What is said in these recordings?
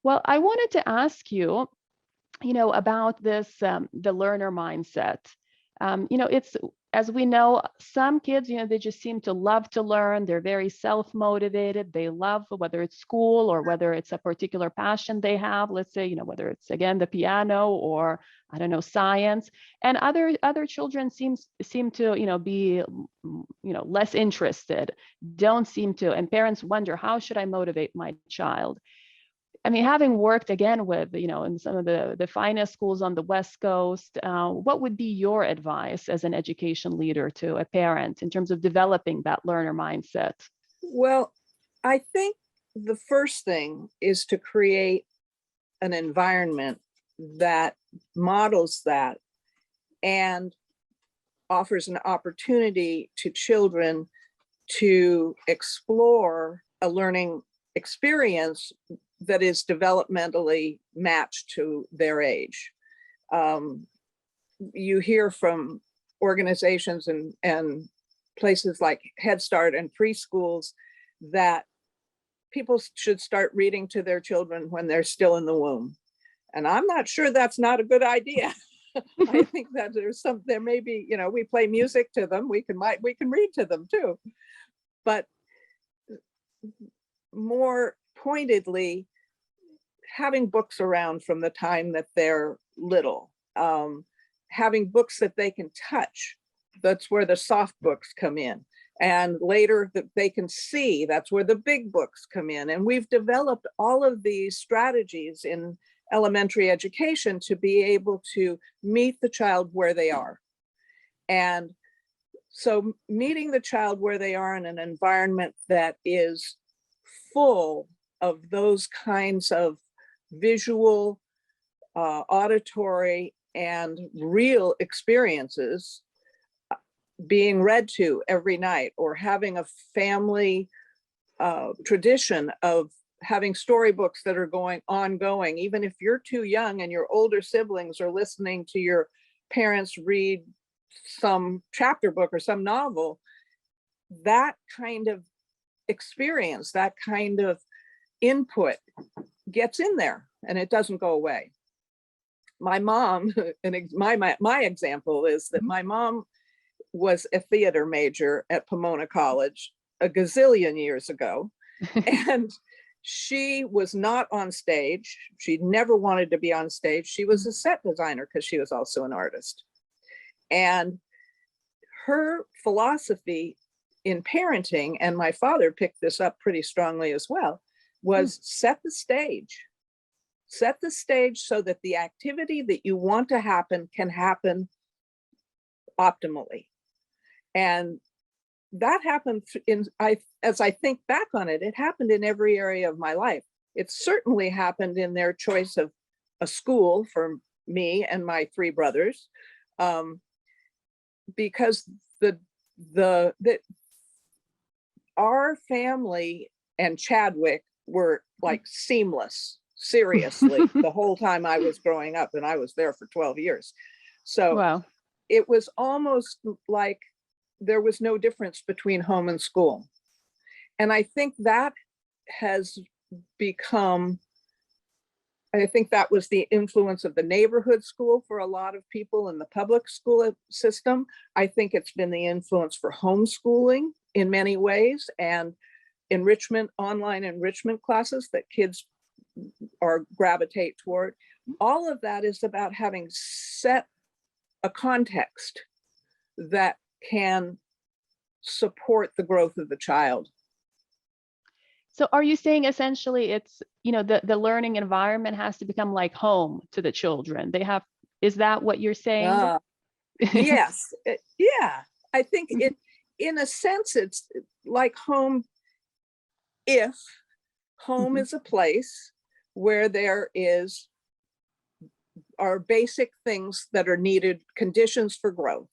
Well, I wanted to ask you, about this, the learner mindset. It's, as we know, some kids, they just seem to love to learn. They're very self-motivated. They love, whether it's school or whether it's a particular passion they have, let's say, whether it's, again, the piano or, I don't know, science. And other children seem to, be, less interested, don't seem to, and parents wonder, how should I motivate my child? I mean, having worked again with, in some of the finest schools on the West Coast, what would be your advice as an education leader to a parent in terms of developing that learner mindset? Well, I think the first thing is to create an environment that models that and offers an opportunity to children to explore a learning experience that is developmentally matched to their age. You hear from organizations and places like Head Start and preschools that people should start reading to their children when they're still in the womb. And I'm not sure that's not a good idea. I think that there may be, we play music to them. We can read to them too. But more pointedly, having books around from the time that they're little, having books that they can touch. That's where the soft books come in. And later that they can see, that's where the big books come in. And we've developed all of these strategies in elementary education to be able to meet the child where they are. And so meeting the child where they are in an environment that is full of those kinds of visual, auditory, and real experiences, being read to every night, or having a family tradition of having storybooks that are ongoing, even if you're too young and your older siblings are listening to your parents read some chapter book or some novel. That kind of experience, that kind of input gets in there and it doesn't go away. My mom, and my example is that my mom was a theater major at Pomona College a gazillion years ago. And she was not on stage. She never wanted to be on stage. She was a set designer because she was also an artist. And her philosophy in parenting, and my father picked this up pretty strongly as well, was set the stage. Set the stage so that the activity that you want to happen can happen optimally. And that happened as I think back on it, it happened in every area of my life. It certainly happened in their choice of a school for me and my three brothers, because our family and Chadwick were like seamless, seriously, the whole time I was growing up, and I was there for 12 years. So wow. It was almost like there was no difference between home and school. And I think that has become, I think that was the influence of the neighborhood school for a lot of people in the public school system. I think it's been the influence for homeschooling in many ways, and enrichment, online enrichment classes that kids gravitate toward. All of that is about having set a context that can support the growth of the child. So are you saying essentially it's, the learning environment has to become like home to the children? Is that what you're saying? Yes. Yeah. I think in a sense, it's like home, if home is a place where there are basic things that are needed, conditions for growth.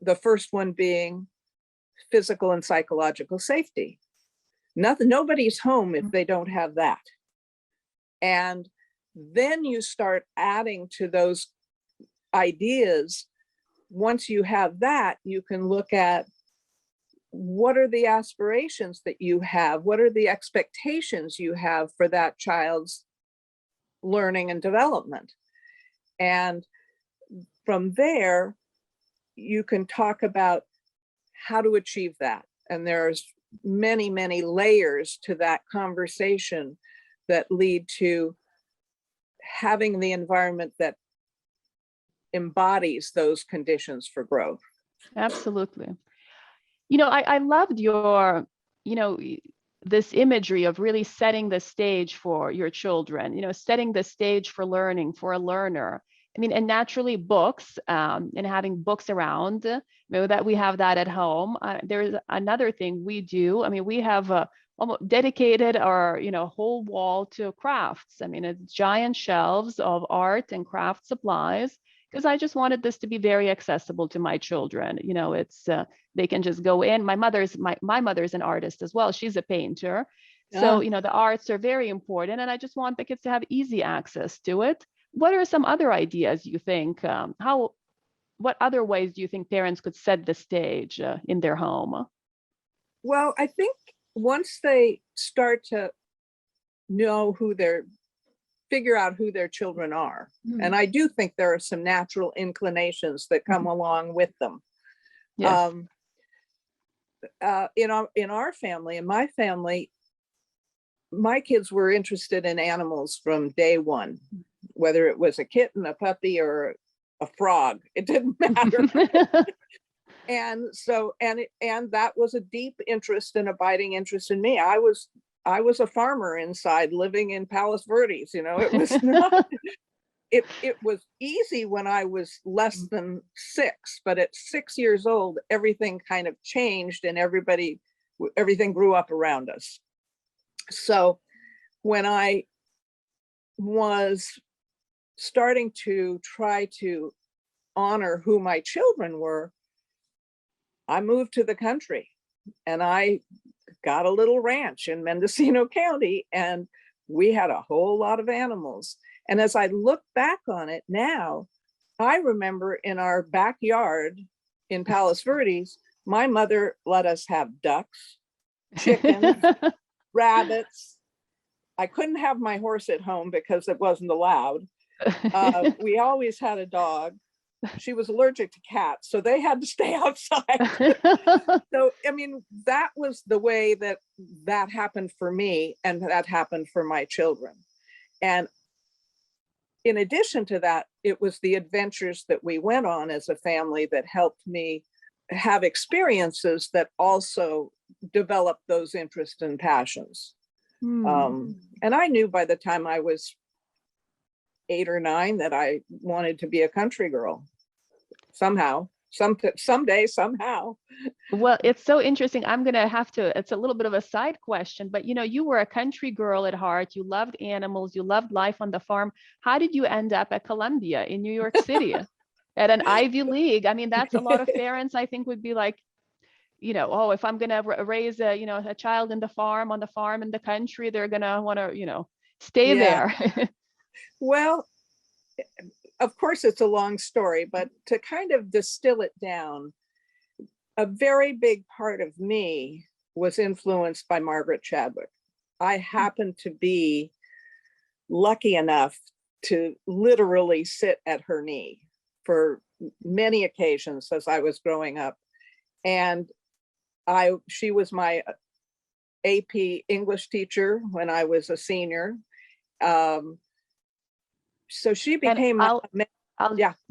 The first one being physical and psychological safety. Nobody's home if they don't have that. And then you start adding to those ideas. Once you have that, you can look at what are the aspirations that you have? What are the expectations you have for that child's learning and development. And from there, you can talk about how to achieve that. And there's many, many layers to that conversation that lead to having the environment that embodies those conditions for growth. Absolutely. I loved your, this imagery of really setting the stage for your children, setting the stage for learning, for a learner. I mean, and naturally books, and having books around, that we have that at home. There's another thing we do. I mean, we have almost dedicated our, whole wall to crafts. I mean, it's giant shelves of art and craft supplies, because I just wanted this to be very accessible to my children. It's they can just go in. My mother's an artist as well. She's a painter. So, the arts are very important, and I just want the kids to have easy access to it. What are some other ideas you think? What other ways do you think parents could set the stage in their home? Well, I think once they start to know figure out who their children are. And I do think there are some natural inclinations that come along with them. Yes. In our family, in my family, my kids were interested in animals from day one, whether it was a kitten, a puppy, or a frog, it didn't matter. And so, and that was a deep interest and abiding interest in me. I was a farmer inside, living in Palos Verdes. It was not, it was easy when I was less than 6, but at 6 years old, everything kind of changed and everything grew up around us. So when I was starting to try to honor who my children were, I moved to the country and I got a little ranch in Mendocino County, and we had a whole lot of animals. And as I look back on it now, I remember in our backyard in Palos Verdes, my mother let us have ducks, chickens, rabbits. I couldn't have my horse at home because it wasn't allowed. We always had a dog. She was allergic to cats, so they had to stay outside. So, I mean, that was the way that happened for me, and that happened for my children. And in addition to that, it was the adventures that we went on as a family that helped me have experiences that also developed those interests and passions. And I knew by the time I was 8 or 9 that I wanted to be a country girl somehow, someday, somehow. Well, it's so interesting. I'm going to have to, it's a little bit of a side question, but you were a country girl at heart. You loved animals. You loved life on the farm. How did you end up at Columbia in New York City at an Ivy League? I mean, that's a lot of parents, I think, would be like, oh, if I'm going to raise a child on the farm in the country, they're going to want to, stay there. Well, of course, it's a long story, but to kind of distill it down, a very big part of me was influenced by Margaret Chadwick. I happened to be lucky enough to literally sit at her knee for many occasions as I was growing up. And she was my AP English teacher when I was a senior. So she became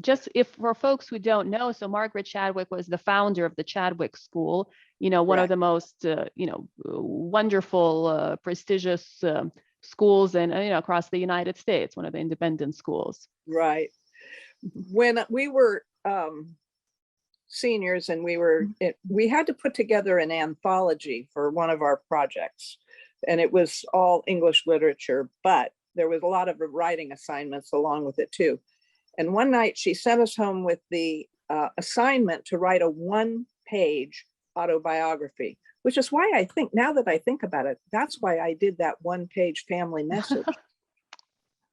just, if for folks who don't know, so Margaret Chadwick was the founder of the Chadwick School, one of the most wonderful, prestigious schools and across the United States, one of the independent schools. Right. When we were seniors and we had to put together an anthology for one of our projects, and it was all English literature, but there was a lot of writing assignments along with it too. And one night she sent us home with the assignment to write a 1-page autobiography, which is why I think, now that I think about it, that's why I did that 1-page family message.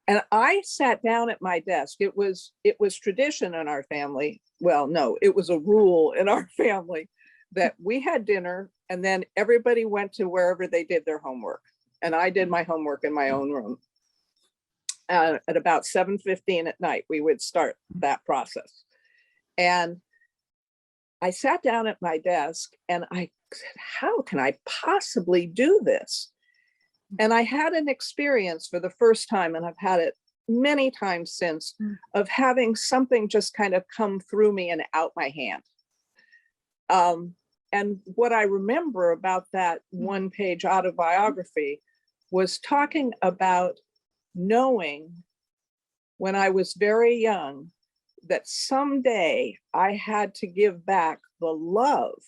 And I sat down at my desk. It was tradition in our family. Well, no, it was a rule in our family that we had dinner and then everybody went to wherever they did their homework. And I did my homework in my own room. At about 7:15 at night, we would start that process. And I sat down at my desk and I said, how can I possibly do this? And I had an experience for the first time, and I've had it many times since, of having something just kind of come through me and out my hand. And what I remember about that one-page autobiography was talking about knowing when I was very young that someday I had to give back the love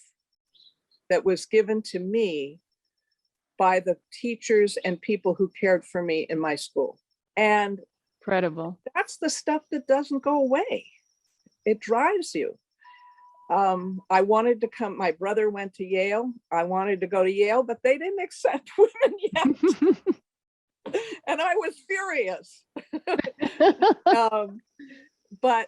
that was given to me by the teachers and people who cared for me in my school. And Incredible. that's the stuff that doesn't go away. It drives you. I wanted to come, my brother went to Yale. I wanted to go to Yale, but they didn't accept women yet. And I was furious. But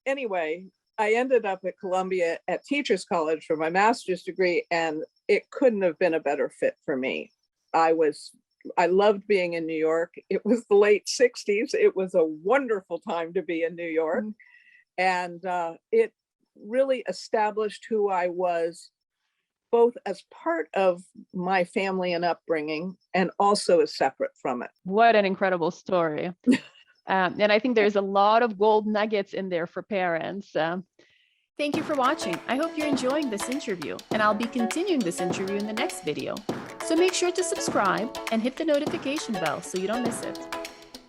anyway, I ended up at Columbia at Teachers College for my master's degree, and it couldn't have been a better fit for me. I loved being in New York. It was the late 60s. It was a wonderful time to be in New York. And it really established who I was, both as part of my family and upbringing, and also as separate from it. What an incredible story. And I think there's a lot of gold nuggets in there for parents. Thank you for watching. I hope you're enjoying this interview, and I'll be continuing this interview in the next video. So make sure to subscribe and hit the notification bell so you don't miss it.